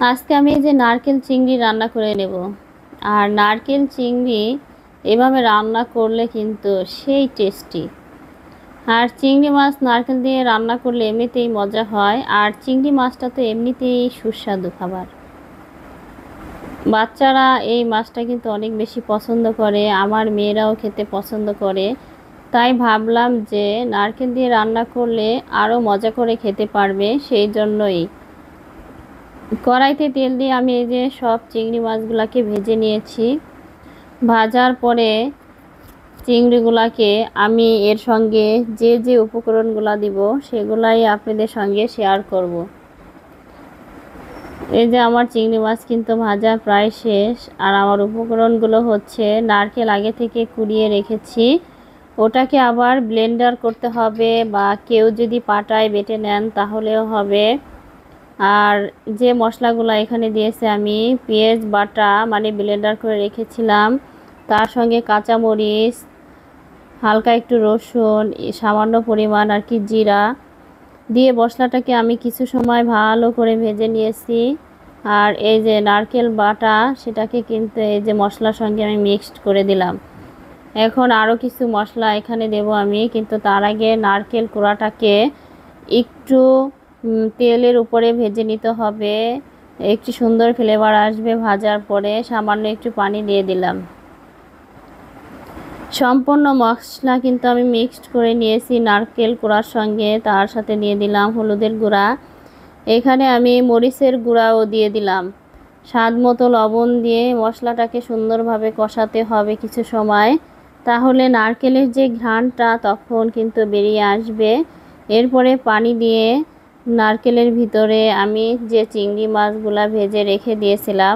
আজকে আমি এই যে নারকেল চিংড়ি রান্না করে নেব। আর নারকেল চিংড়ি এভাবে রান্না করলে কিন্তু সেই টেস্টি। আর চিংড়ি মাছ নারকেল দিয়ে রান্না করলে এমনিতেই মজা হয়, আর চিংড়ি মাছটা তো এমনিতেই সুস্বাদু খাবার। বাচ্চারা এই মাছটা কিন্তু অনেক বেশি পছন্দ করে, আমার মেয়েরাও খেতে পছন্দ করে। তাই ভাবলাম যে নারকেল দিয়ে রান্না করলে আরও মজা করে খেতে পারবে, সেই জন্যই কড়াইতে তেল দিয়ে আমি এই যে সব চিংড়ি মাছগুলোকে ভেজে নিয়েছি। ভাজার পরে চিংড়িগুলোকে আমি এর সঙ্গে যে যে উপকরণগুলো দিব সেগুলাই আপনাদের সঙ্গে শেয়ার করব। এই যে আমার চিংড়ি মাছ কিন্তু ভাজা প্রায় শেষ। আর আমার উপকরণগুলো হচ্ছে নারকেল আগে থেকে কুড়িয়ে রেখেছি, ওটাকে আবার ব্লেন্ডার করতে হবে, বা কেউ যদি পাটায় বেটে নেন তাহলেও হবে। আর যে মশলাগুলো এখানে দিয়েছে আমি পেঁয়াজ বাটা মানে ব্লেন্ডার করে রেখেছিলাম, তার সঙ্গে কাঁচামরিচ, হালকা একটু রসুন, সামান্য পরিমাণ আর কি জিরা দিয়ে মশলাটাকে আমি কিছু সময় ভালো করে ভেজে নিয়েছি। আর এই যে নারকেল বাটা সেটাকে কিন্তু এই যে মশলার সঙ্গে আমি মিক্সড করে দিলাম। এখন আরও কিছু মশলা এখানে দেব আমি, কিন্তু তার আগে নারকেল কোড়াটাকে একটু তেলের উপরে ভেজে নিতে হবে, একটু সুন্দর ফ্লেভার আসবে ভাজার পরে। সামান্য একটু পানি দিয়ে দিলাম। সম্পূর্ণ মশলা কিন্তু আমি মিক্সড করে নিয়েছি নারকেল কোড়ার সঙ্গে। তার সাথে দিয়ে দিলাম হলুদের গুঁড়া, এখানে আমি মরিচের গুঁড়াও দিয়ে দিলাম, স্বাদ মতো লবণ দিয়ে মশলাটাকে সুন্দরভাবে কষাতে হবে কিছু সময়, তাহলে নারকেলের যে ঘ্রাণটা তখন কিন্তু বেরিয়ে আসবে। এরপরে পানি দিয়ে নারকেলের ভিতরে আমি যে চিংড়ি মাছগুলা ভেজে রেখে দিয়েছিলাম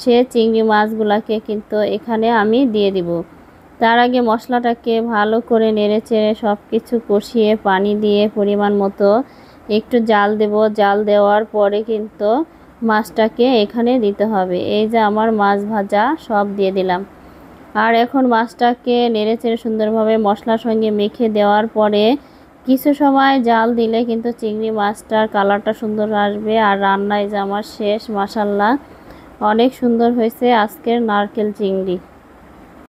সে চিংড়ি মাছগুলাকে কিন্তু এখানে আমি দিয়ে দিব। তার আগে মশলাটাকে ভালো করে নেড়েচেড়ে সব কিছু কষিয়ে পানি দিয়ে পরিমাণ মতো একটু জাল দেব। জাল দেওয়ার পরে কিন্তু মাছটাকে এখানে দিতে হবে। এই যে আমার মাছ ভাজা সব দিয়ে দিলাম। আর এখন মাছটাকে নেড়েচেড়ে সুন্দরভাবে মশলার সঙ্গে মেখে দেওয়ার পরে কিছু সময় জাল দিলে কিন্তু চিংড়ি মাছটার কালারটা সুন্দর আসবে। আর রান্নায় যে আমার শেষ, মাশাআল্লাহ অনেক সুন্দর হয়েছে আজকের নারকেল চিংড়ি।